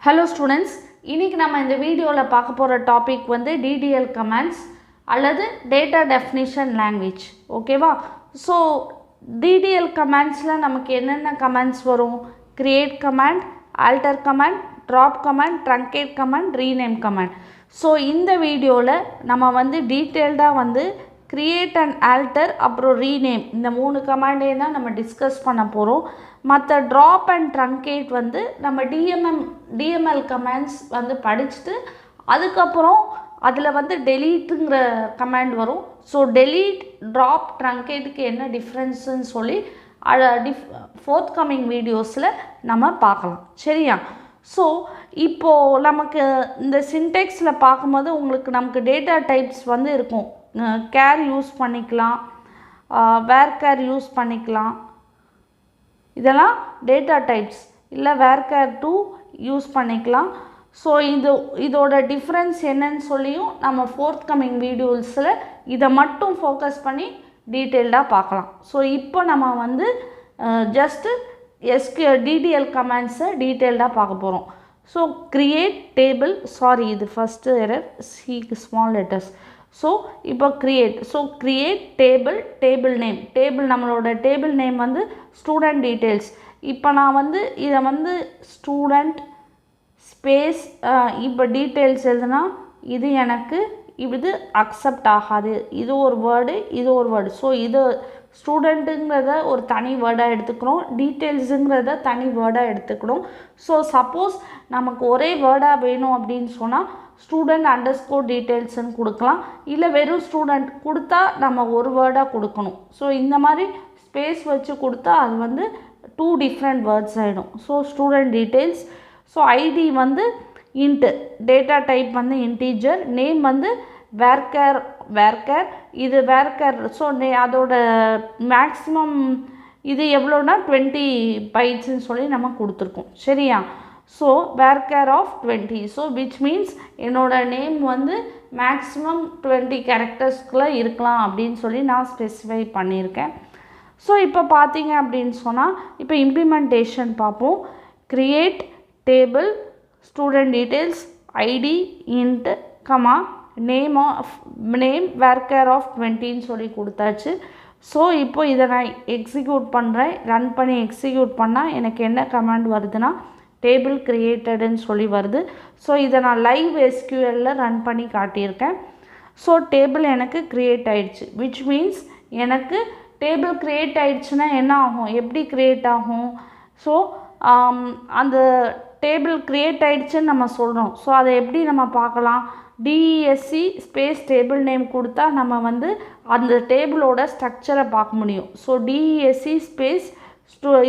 Hello students, இன்னைக்கு நம்ம இந்த வீடியோல பார்க்க போற டாபிக் வந்து DDL commands அல்லது data definition language. ஓகேவா? So DDL commandsல நமக்கு என்னென்ன commands வரும்? Create command, alter command, drop command, truncate command, rename command. So இந்த வீடியோல நம்ம வந்து டீடைல்டா வந்து create and alter அப்புறம் rename இந்த மூணு கமாண்டே தான் நம்ம டிஸ்கஸ் பண்ண போறோம். மற்ற drop and truncate வந்து நம்ம DML கமாண்ட்ஸ் வந்து படிச்சுட்டு அதுக்கப்புறம் அதில் வந்து டெலீட்டுங்கிற கமாண்ட் வரும். ஸோ டெலீட் ட்ராப் ட்ரங்கேட்டுக்கு என்ன டிஃப்ரென்ஸுன்னு சொல்லி ஃபோர்த் கம்மிங் வீடியோஸில் நம்ம பார்க்கலாம். சரியா? ஸோ இப்போது நமக்கு இந்த சின்டெக்ஸில் பார்க்கும்போது நமக்கு டேட்டா டைப்ஸ் வந்து இருக்கும். கேர் யூஸ் பண்ணிக்கலாம், வேர் கேர் யூஸ் பண்ணிக்கலாம், இதெல்லாம் டேட்டா டைப்ஸ். இல்லை வேர் கேர் 2 யூஸ் பண்ணிக்கலாம். ஸோ இதோட டிஃப்ரென்ஸ் என்னன்னு சொல்லியும் நம்ம ஃபோர்த் கம்மிங் வீடியோஸில் இதை மட்டும் ஃபோக்கஸ் பண்ணி டீட்டெயில்டாக பார்க்கலாம். ஸோ இப்போ நம்ம வந்து ஜஸ்ட்டு SQL DDL கமாண்ட்ஸை டீட்டெயில்டாக பார்க்க போகிறோம். ஸோ கிரியேட் டேபிள், சாரி இது ஃபஸ்ட்டு எரர், சிக்கு ஸ்மால் லெட்டர்ஸ். ஸோ இப்போ கிரியேட் டேபிள் நேம். நம்மளோட டேபிள் நேம் வந்து ஸ்டூடெண்ட் டீட்டெயில்ஸ். இப்போ நான் வந்து இதை வந்து ஸ்டூடெண்ட் ஸ்பேஸ் இப்போ டீட்டெயில்ஸ் எழுதுனா இது எனக்கு இது அக்செப்ட் ஆகாது. இது ஒரு வேர்டு, இது ஒரு வேர்டு. ஸோ இது ஸ்டூடெண்ட்டுங்கிறத ஒரு தனி வேர்டாக எடுத்துக்கணும், டீட்டெயில்ஸுங்கிறத தனி வேர்டாக எடுத்துக்கணும். ஸோ சப்போஸ் நமக்கு ஒரே வேர்டாக வேணும் அப்படின்னு சொன்னால் ஸ்டூடெண்ட் அண்டர்ஸ்கோர் டீட்டெயில்ஸ்ன்னு கொடுக்கலாம். இல்லை வெறும் ஸ்டூடெண்ட் கொடுத்தா நம்ம ஒரு வேர்டாக கொடுக்கணும். ஸோ இந்த மாதிரி ஸ்பேஸ் வச்சு கொடுத்தா அது வந்து 2 டிஃப்ரெண்ட் வேர்ட்ஸ் ஆகிடும். So student details. So ID வந்து இன்ட்டு, டேட்டா டைப் வந்து இன்டீஜர், நேம் வந்து வேர்கேர் இது வேர்கேர். ஸோ அதோட மேக்ஸிமம் இது எவ்வளோனா 20 பைட்ஸ்ன்னு சொல்லி நம்ம கொடுத்துருக்கோம். சரியா? So varchar of 20. So which means என்னோட நேம் வந்து மேக்ஸிமம் 20 கேரக்டர்ஸ்குள்ளே இருக்கலாம் அப்படின்னு சொல்லி நான் ஸ்பெசிஃபை பண்ணியிருக்கேன். ஸோ இப்போ பார்த்தீங்க அப்படின்னு சொன்னால் இப்போ இம்ப்ளிமெண்டேஷன் பார்ப்போம். Create table student details ID int comma name varchar of 20ன்னு சொல்லி கொடுத்தாச்சு. ஸோ இப்போ இதை நான் எக்ஸிக்யூட் பண்ணுறேன். ரன் பண்ணி எக்ஸிக்யூட் பண்ணால் எனக்கு என்ன கமாண்ட் வருதுன்னா டேபிள் கிரியேட்டடுன்னு சொல்லி வருது. ஸோ இதை நான் லைவ் SQLல ரன் பண்ணி காட்டியிருக்கேன். ஸோ டேபிள் எனக்கு க்ரியேட் ஆயிடுச்சு. விச் மீன்ஸ் எனக்கு டேபிள் க்ரியேட் ஆயிடுச்சுன்னா என்ன ஆகும், எப்படி க்ரியேட் ஆகும்? ஸோ அந்த டேபிள் க்ரியேட் ஆயிடுச்சுன்னு நம்ம சொல்கிறோம். ஸோ அதை எப்படி நம்ம பார்க்கலாம்? DESC ஸ்பேஸ் டேபிள் நேம் கொடுத்தா நம்ம வந்து அந்த டேபிளோட ஸ்ட்ரக்சரை பார்க்க முடியும். ஸோ DESC ஸ்பேஸ்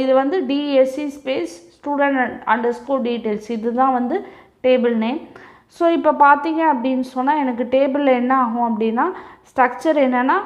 இது வந்து DESC space student underscore details, இதுதான் வந்து டேபிள் நேம். ஸோ இப்போ பார்த்தீங்க அப்படின்னு சொன்னால் எனக்கு டேபிளில் என்ன ஆகும் அப்படின்னா ஸ்ட்ரக்சர் என்னென்னா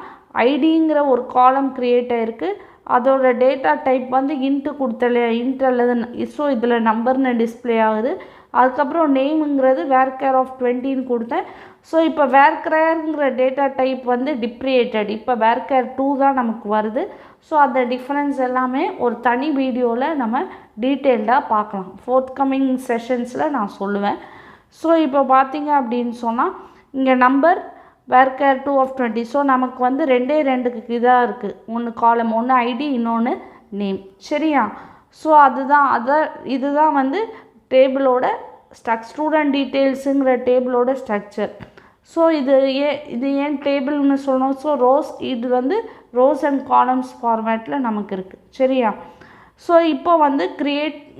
ஐடிங்கிற ஒரு காலம் க்ரியேட் ஆகிருக்கு. அதோட டேட்டா டைப் வந்து இன்ட்டு கொடுத்தலையா, இன்ட் அல்லது ஸோ இதில் நம்பர்னு டிஸ்பிளே ஆகுது. அதுக்கப்புறம் நேமுங்கிறது வேர்கேர் ஆஃப் 20ன்னு கொடுத்தேன். ஸோ இப்போ வேர்கேருங்கிற டேட்டா டைப் வந்து டிப்ரியேட்டட், இப்போ வேர்கேர் 2 தான் நமக்கு வருது. ஸோ அந்த டிஃப்ரென்ஸ் எல்லாமே ஒரு தனி வீடியோவில் நம்ம டீட்டெயில்டாக பார்க்கலாம். ஃபோர்த் கம்மிங் செஷன்ஸில் நான் சொல்லுவேன். ஸோ இப்போ பார்த்தீங்க அப்படின்னு சொன்னால் இங்கே நம்பர் வேர்கேர் 2 ஆஃப் 20. ஸோ நமக்கு வந்து 2 இதாக இருக்குது. ஒன்று காலம், ஒன்று ஐடி, இன்னொன்று நேம். சரியா? ஸோ இதுதான் வந்து டேபிளோட ஸ்டூடெண்ட் டீட்டெயில்ஸுங்கிற டேபிளோட ஸ்ட்ரக்சர். ஸோ இது ஏன் டேபிள்னு சொல்லணும்? ஸோ இது வந்து ரோஸ் அண்ட் காலம்ஸ் ஃபார்மேட்டில் நமக்கு இருக்குது. சரியா? ஸோ இப்போ வந்து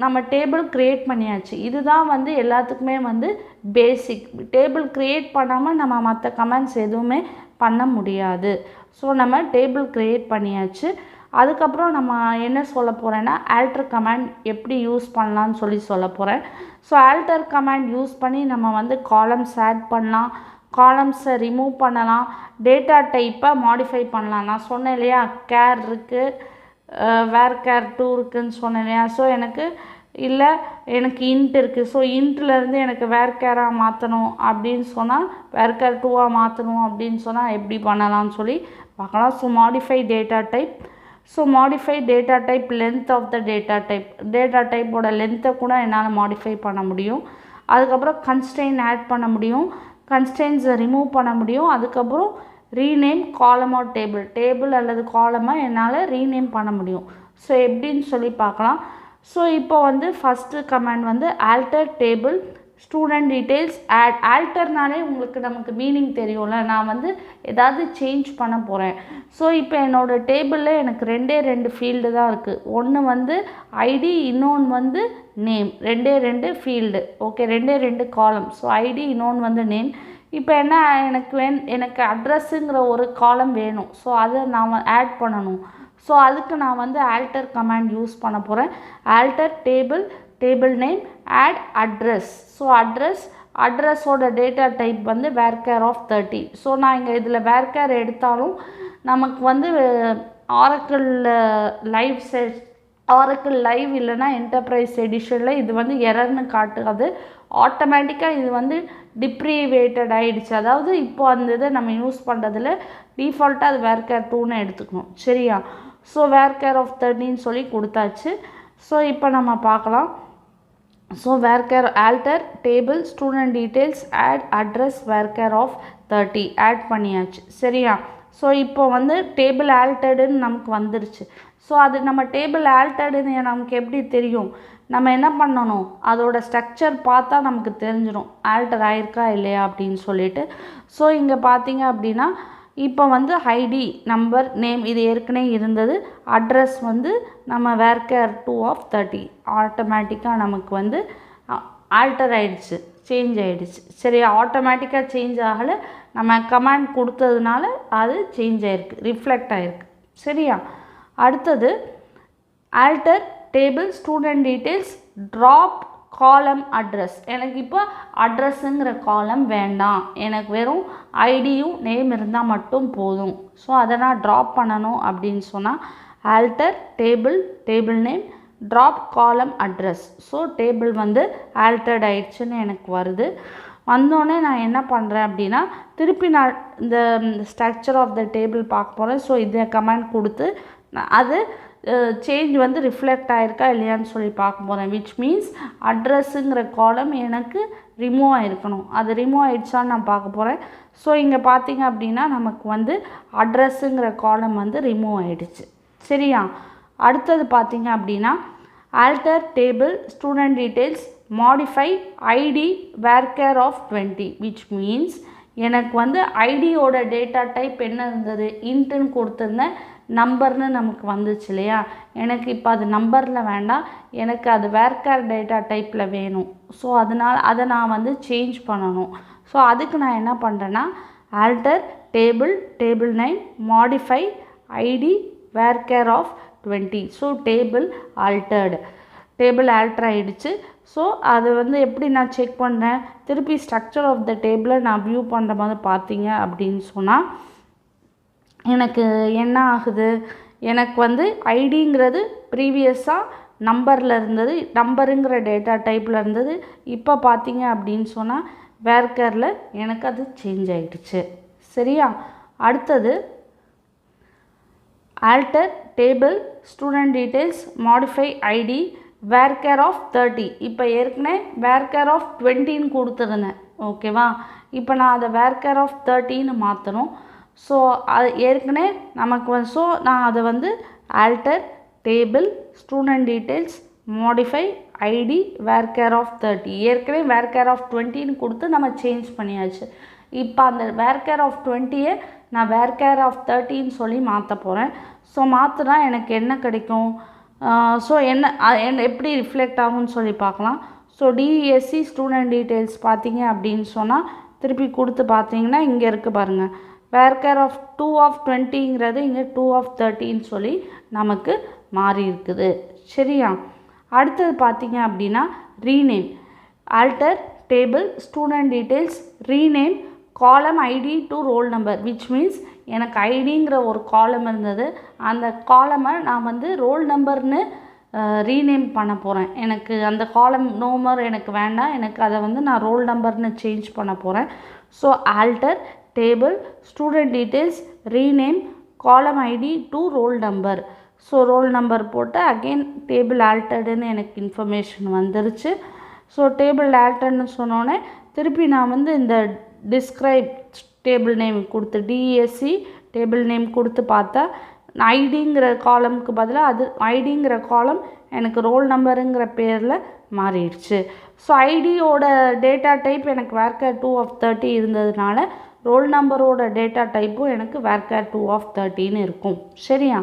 நம்ம டேபிள் க்ரியேட் பண்ணியாச்சு. இதுதான் வந்து எல்லாத்துக்குமே வந்து பேசிக். டேபிள் க்ரியேட் பண்ணாமல் நம்ம மற்ற கமெண்ட்ஸ் எதுவுமே பண்ண முடியாது. ஸோ நம்ம டேபிள் க்ரியேட் பண்ணியாச்சு. அதுக்கப்புறம் நம்ம என்ன சொல்ல போகிறேன்னா ஆல்டர் கமாண்ட் எப்படி யூஸ் பண்ணலான்னு சொல்லி சொல்ல போகிறேன். ஸோ ஆல்டர் கமாண்ட் யூஸ் பண்ணி நம்ம வந்து காலம்ஸ் ஆட் பண்ணலாம், காலம்ஸை ரிமூவ் பண்ணலாம், டேட்டா டைப்பை மாடிஃபை பண்ணலாம். நான் சொன்னேன் இல்லையா, கேர் இருக்குது, வேர்கேர் 2 இருக்குதுன்னு சொன்னேன் இல்லையா. ஸோ எனக்கு இன்ட் இருக்குது. ஸோ இன்ட்லேருந்து எனக்கு வேர்கேராக மாற்றணும் அப்படின்னு சொன்னால், வேர்கேர் 2ஆக மாற்றணும் அப்படின்னு சொன்னால் எப்படி பண்ணலாம்னு சொல்லி பார்க்கலாம். So modify data type. So modify data type length of the data டைப்போட லென்த்தை கூட என்னால் மாடிஃபை பண்ண முடியும். அதுக்கப்புறம் கன்ஸ்ட்ரெயின் ஆட் பண்ண முடியும், கன்ஸ்ட்ரெயின்ஸை ரிமூவ் பண்ண முடியும். அதுக்கப்புறம் ரீநேம் காலம் ஆர் டேபிள் அல்லது காலமாக என்னால் ரீநேம் பண்ண முடியும். ஸோ எப்படின்னு சொல்லி பார்க்கலாம். ஸோ இப்போ வந்து ஃபஸ்ட்டு கமாண்ட் வந்து ஆல்டர் டேபிள் ஸ்டூடெண்ட் டீட்டெயில்ஸ் ஆல்டர்னாலே உங்களுக்கு நமக்கு மீனிங் தெரியும்ல, நான் வந்து ஏதாவது சேஞ்ச் பண்ண போகிறேன். ஸோ இப்போ என்னோடய டேபிளில் எனக்கு ரெண்டு ஃபீல்டு தான் இருக்குது. ஒன்று வந்து ஐடி, இன்னொன்று வந்து நேம். ரெண்டு ஃபீல்டு. ஓகே, ரெண்டு காலம். ஸோ ஐடி, இன்னொன்று வந்து நேம். இப்போ என்ன எனக்கு அட்ரஸுங்கிற ஒரு காலம் வேணும். ஸோ அதை நான் ஆட் பண்ணணும். ஸோ அதுக்கு நான் வந்து ஆல்டர் கமாண்ட் யூஸ் பண்ண போகிறேன். Alter table name add address. So அட்ரஸோட டேட்டா டைப் வந்து வேர்கேர் ஆஃப் 30. ஸோ நான் இங்கே இதில் வேர்கேர் எடுத்தாலும் நமக்கு வந்து ஆரக்கிள் லைவ் இல்லைனா என்டர்பிரைஸ் எடிஷனில் இது வந்து எரர்னு காட்டுறது. ஆட்டோமேட்டிக்காக இது வந்து டிப்ரிவேட்டட் ஆகிடுச்சு. அதாவது இப்போ அந்த இதை நம்ம யூஸ் பண்ணுறதுல டிஃபால்ட்டாக அது வேர்கேர் 2ன்னு எடுத்துக்கணும். சரியா? ஸோ வேர்கேர் ஆஃப் 30ன்னு சொல்லி கொடுத்தாச்சு. ஸோ இப்போ நம்ம பார்க்கலாம். So varchar alter table student details add address varchar of 30 add பண்ணியாச்சு. சரியா? ஸோ இப்போ வந்து டேபிள் ஆல்டர்டுன்னு நமக்கு வந்துருச்சு. ஸோ அது நம்ம டேபிள் ஆல்டர்டுன்னு நமக்கு எப்படி தெரியும்? நம்ம என்ன பண்ணணும், அதோட ஸ்ட்ரக்சர் பார்த்தா நமக்கு தெரிஞ்சிடும் ஆல்டர் ஆயிருக்கா இல்லையா அப்படின்னு சொல்லிட்டு. ஸோ இங்கே பார்த்தீங்க அப்படின்னா இப்போ வந்து ஐடி, நம்பர், நேம் இது ஏற்கனவே இருந்தது. அட்ரஸ் வந்து நம்ம வேர்கேர் 2 ஆஃப் 30 ஆட்டோமேட்டிக்காக நமக்கு வந்து ஆல்டர் ஆகிடுச்சு, சேஞ்ச் ஆகிடுச்சு. சரியா? ஆட்டோமேட்டிக்காக சேஞ்ச் ஆகலை, நம்ம கமாண்ட் கொடுத்ததுனால அது சேஞ்ச் ஆகிருக்கு, ரிஃப்ளெக்ட் ஆகிருக்கு. சரியா? அடுத்தது alter table student details drop காலம் அட்ரஸ். எனக்கு இப்போ அட்ரஸுங்கிற காலம் வேண்டாம், எனக்கு வெறும் ஐடியும் நேம் இருந்தால் மட்டும் போதும். ஸோ அதை நான் ட்ராப் பண்ணணும் அப்படின்னு சொன்னால் ஆல்டர் டேபிள் நேம் ட்ராப் காலம் அட்ரஸ். ஸோ டேபிள் வந்து ஆல்டர்ட் ஆயிடுச்சுன்னு எனக்கு வருது. வந்தோடனே நான் என்ன பண்ணுறேன் அப்படின்னா திருப்பி நான் இந்த ஸ்ட்ரக்சர் ஆஃப் த டேபிள் பார்க்க போகிறேன். ஸோ இதை கமெண்ட் கொடுத்து அது சேஞ்ச் வந்து ரிஃப்ளெக்ட் ஆகிருக்கா இல்லையான்னு சொல்லி பார்க்க போகிறேன். விச் மீன்ஸ் அட்ரஸுங்கிற காலம் எனக்கு ரிமூவ் ஆகிருக்கணும். அது ரிமூவ் ஆகிடுச்சான்னு நான் பார்க்க போகிறேன். ஸோ இங்கே பார்த்தீங்க அப்படின்னா நமக்கு வந்து அட்ரஸுங்கிற காலம் வந்து ரிமூவ் ஆகிடுச்சு. சரியா? அடுத்தது பார்த்தீங்க அப்படின்னா alter table student details modify ID varchar of 20 which means எனக்கு வந்து ஐடியோட டேட்டா டைப் என்ன இருந்தது, இன்ட்டுன்னு கொடுத்துருந்தேன், நம்பர்னு நமக்கு வந்துச்சு இல்லையா? எனக்கு இப்போ அது நம்பரில் வேண்டாம், எனக்கு அது வேர்கேர் டேட்டா டைப்பில் வேணும். ஸோ அதனால் அதை நான் வந்து சேஞ்ச் பண்ணணும். ஸோ அதுக்கு நான் என்ன பண்ணுறேன்னா alter table name modify ID varchar of 20. So table alter ஆகிடுச்சு. ஸோ அது வந்து எப்படி நான் செக் பண்ணுறேன், திருப்பி ஸ்ட்ரக்சர் ஆஃப் த டேபிளை நான் வியூ பண்ணுற மாதிரி பார்த்தீங்க அப்படின்னு சொன்னால் எனக்கு என்ன ஆகுது, எனக்கு வந்து ஐடிங்கிறது ப்ரீவியஸாக நம்பரில் இருந்தது, நம்பருங்கிற டேட்டா டைப்பில் இருந்தது. இப்போ பார்த்தீங்க அப்படின்னு சொன்னால் வேர்கேரில் எனக்கு அது சேஞ்ச் ஆகிடுச்சு. சரியா? அடுத்தது alter table student details modify ID varchar of 30. இப்போ ஏற்கனவே வேர்கேர் ஆஃப் 20ன்னு கொடுத்துருந்தேன். ஓகேவா? இப்போ நான் அதை வேர்கேர் ஆஃப் 30ன்னு மாற்றணும். ஸோ அது ஏற்கனவே நமக்கு ஸோ நான் அதை வந்து alter table student details modify ID varchar of 30. ஏற்கனவே வேர்கேர் ஆஃப் 20ன்னு கொடுத்து நம்ம சேஞ்ச் பண்ணியாச்சு. இப்போ அந்த வேர்கேர் ஆஃப் 20யை நான் வேர்கேர் ஆஃப் 30ன்னு சொல்லி மாற்ற போகிறேன். ஸோ மாற்றினா எனக்கு என்ன கிடைக்கும், ஸோ என்ன எப்படி ரிஃப்ளெக்ட் ஆகும்னு சொல்லி பார்க்கலாம். ஸோ டிஎஸ்சி ஸ்டூடெண்ட் டீட்டெயில்ஸ் பார்த்தீங்க அப்படின்னு சொன்னால் திருப்பி கொடுத்து பார்த்தீங்கன்னா இங்கே இருக்குது பாருங்கள், வேர்கேர் ஆஃப் 2 ஆஃப் 20ங்கிறது இங்கே 2 ஆஃப் 30ன்னு சொல்லி நமக்கு மாறி இருக்குது. சரியா? அடுத்தது பார்த்தீங்க அப்படின்னா rename alter table student details rename column ID to roll number which means எனக்கு ஐடிங்கிற ஒரு காலம் இருந்தது, அந்த காலமை நான் வந்து ரோல் நம்பர்னு ரீநேம் பண்ண போகிறேன். எனக்கு அந்த காலம் நோமர் எனக்கு வேண்டாம், எனக்கு அதை வந்து நான் ரோல் நம்பர்னு சேஞ்ச் பண்ண போகிறேன். So alter table student details rename column ID to roll number. So roll number போட்டு அகெயின் டேபிள் ஆல்டர்டுன்னு எனக்கு இன்ஃபர்மேஷன் வந்துருச்சு. ஸோ டேபிள் ஆல்டர்ன்னு சொன்னோன்னே திருப்பி நான் வந்து இந்த டிஸ்கிரைப் டேபிள் நேம் கொடுத்து டிஎஸ்சி டேபிள் நேம் கொடுத்து பார்த்தா ஐடிங்கிற காலமுக்கு பதிலாக அது ஐடிங்கிற காலம் எனக்கு ரோல் நம்பருங்கிற பேரில் மாறிடுச்சு. ஸோ ஐடியோட டேட்டா டைப் எனக்கு வேர்கேர் 2/30 இருந்ததுனால ரோல் நம்பரோட டேட்டா டைப்பும் எனக்கு வேர்கேர் 2/30ன்னு இருக்கும். சரியா?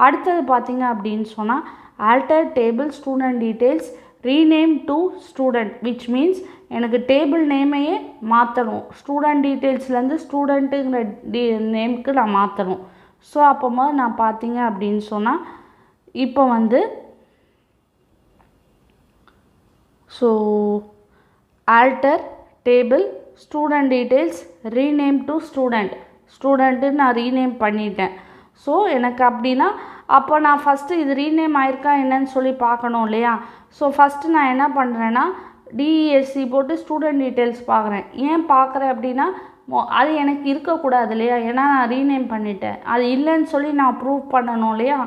அடுத்தது பார்த்திங்க அப்படின்னு சொன்னால் alter table student details rename to student which means எனக்கு டேபிள் நேமையே மாற்றணும். ஸ்டூடெண்ட் டீட்டெயில்ஸ்லேருந்து ஸ்டூடெண்ட்டுங்கிற நேமுக்கு நான் மாற்றணும். ஸோ அப்போ நான் பார்த்தீங்க அப்படின்னு சொன்னால் இப்போ வந்து so alter table student details rename to student நான் ரீநேம் பண்ணிட்டேன். ஸோ எனக்கு அப்படின்னா அப்போ நான் ஃபஸ்ட்டு இது ரீநேம் ஆயிருக்கா என்னன்னு சொல்லி பார்க்கணும் இல்லையா? ஸோ ஃபஸ்ட்டு நான் என்ன பண்ணுறேன்னா டிஎஸ்சி போட்டு ஸ்டூடெண்ட் டீட்டெயில்ஸ் பார்க்குறேன். ஏன் பார்க்குறேன் அப்படின்னா அது எனக்கு இருக்கக்கூடாது இல்லையா? ஏன்னா நான் ரீநேம் பண்ணிட்டேன். அது இல்லைன்னு சொல்லி நான் ப்ரூவ் பண்ணணும் இல்லையா?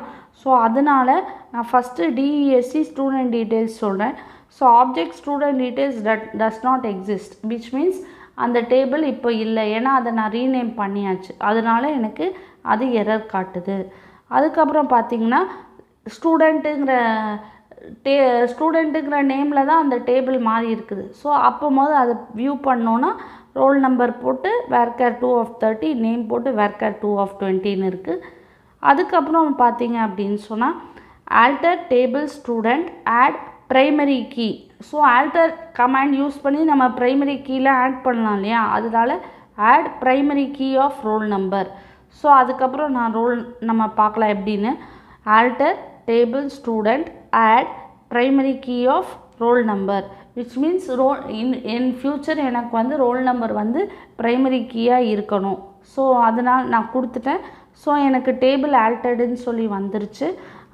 ஸோ அதனால் நான் ஃபஸ்ட்டு டிஎஸ்சி ஸ்டூடெண்ட் டீட்டெயில்ஸ் சொல்கிறேன். So object student details does not exist which means அந்த டேபிள் இப்போ இல்லை, ஏன்னா அதை நான் ரீநேம் பண்ணியாச்சு. அதனால எனக்கு அது எரர் காட்டுது. அதுக்கப்புறம் பார்த்திங்கன்னா ஸ்டூடெண்ட்டுங்கிற நேமில் தான் அந்த டேபிள் மாறி இருக்குது. ஸோ அப்போது அதை வியூ பண்ணோன்னா ரோல் நம்பர் போட்டு வேர்கேர் 2/30 நேம் போட்டு வேர்கேர் 2/20ன்னு இருக்குது. அதுக்கப்புறம் பார்த்திங்க அப்படின்னு சொன்னால் alter table student add primary key. So alter command use பண்ணி நம்ம ப்ரைமரி கீயில் ஆட் பண்ணலாம் இல்லையா? அதனால add primary key of roll number. So அதுக்கப்புறம் நம்ம பார்க்கலாம் எப்படின்னு. Alter table student add primary key of roll number which means in future எனக்கு வந்து ரோல் நம்பர் வந்து ப்ரைமரி கீயாக இருக்கணும். ஸோ அதனால் நான் கொடுத்துட்டேன். ஸோ எனக்கு டேபிள் ஆல்டர்டுன்னு சொல்லி வந்துருச்சு.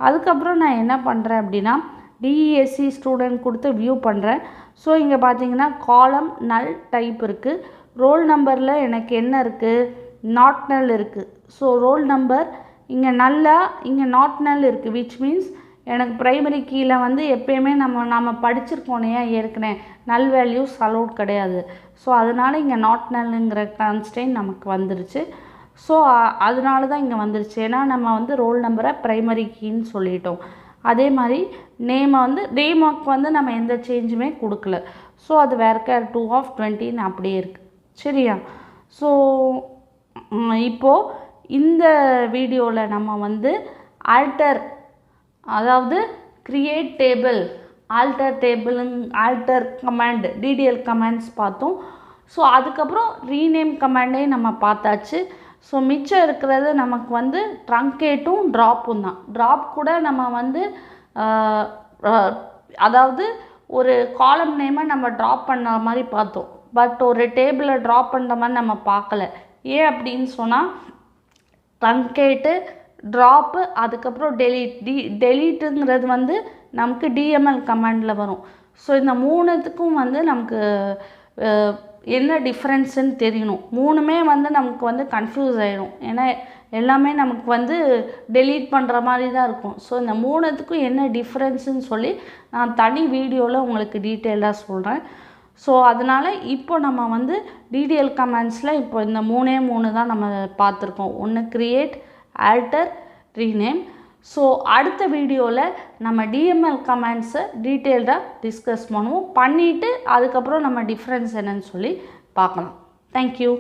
அதுக்கப்புறம் நான் என்ன பண்ணுறேன் அப்படின்னா டிஎஸ்சி ஸ்டூடெண்ட் கொடுத்து வியூ பண்ணுறேன். ஸோ இங்கே பார்த்தீங்கன்னா காலம் நல் டைப் இருக்குது. ரோல் நம்பரில் எனக்கு என்ன இருக்குது? நாட் நல் இருக்குது. ஸோ ரோல் நம்பர் இங்கே நல்லா இங்கே நாட் நல் இருக்குது விச் மீன்ஸ் எனக்கு ப்ரைமரி கீயில் வந்து எப்போயுமே நம்ம படிச்சிருக்கோம் ஏற்கனவே நல் வேல்யூஸ் அலோட் கிடையாது. ஸோ அதனால் இங்கே நாட் நல்ங்கிற கான்ஸ்டன்ட் நமக்கு வந்துருச்சு. ஸோ அதனால தான் இங்கே வந்துருச்சு, ஏன்னா நம்ம வந்து ரோல் நம்பரை ப்ரைமரி கீன்னு சொல்லிட்டோம். அதே மாதிரி நேமுக்கு வந்து நம்ம எந்த சேஞ்சுமே கொடுக்கல. ஸோ அது வேர்கேர் 2/20ன்னு அப்படியே இருக்குது. சரியா? ஸோ இப்போது இந்த வீடியோவில் நம்ம வந்து ஆல்டர் அதாவது create table alter command DDL commands பார்த்தோம். ஸோ அதுக்கப்புறம் ரீநேம் கமாண்டே நம்ம பார்த்தாச்சு. ஸோ மிச்சம் இருக்கிறது நமக்கு வந்து ட்ரங்கேட்டும் ட்ராப்பும் தான். ட்ராப் கூட நம்ம வந்து அதாவது ஒரு காலம் நேமை நம்ம ட்ராப் பண்ண மாதிரி பார்த்தோம். பட் ஒரு டேபிளை ட்ராப் பண்ணுற மாதிரி நம்ம பார்க்கல. ஏன் அப்படின்னு சொன்னால் ட்ரங்கேட்டு ட்ராப்பு அதுக்கப்புறம் டெலீட்டுங்கிறது வந்து நமக்கு டிஎம்எல் கமாண்டில் வரும். ஸோ இந்த மூணுத்துக்கும் வந்து நமக்கு என்ன டிஃப்ரென்ஸுன்னு தெரியணும். மூணுமே வந்து நமக்கு வந்து கன்ஃபியூஸ் ஆகிடும், ஏன்னா எல்லாமே நமக்கு வந்து டெலீட் பண்ணுற மாதிரி தான் இருக்கும். ஸோ இந்த மூணுத்துக்கும் என்ன டிஃப்ரென்ஸுன்னு சொல்லி நான் தனி வீடியோவில் உங்களுக்கு டீட்டெயிலாக சொல்கிறேன். ஸோ அதனால் இப்போ நம்ம வந்து டிடிஎல் கமாண்ட்ஸில் இப்போ இந்த மூணு தான் நம்ம பார்த்துருக்கோம். ஒன்று கிரியேட், ஆல்டர், ரீநேம். ஸோ அடுத்த வீடியோவில் நம்ம டிஎம்எல் கமாண்ட்ஸை டீட்டெயில்டாக டிஸ்கஸ் பண்ணிவிட்டு அதுக்கப்புறம் நம்ம டிஃப்ரென்ஸ் என்னன்னு சொல்லி பார்க்கலாம். தேங்க்யூ.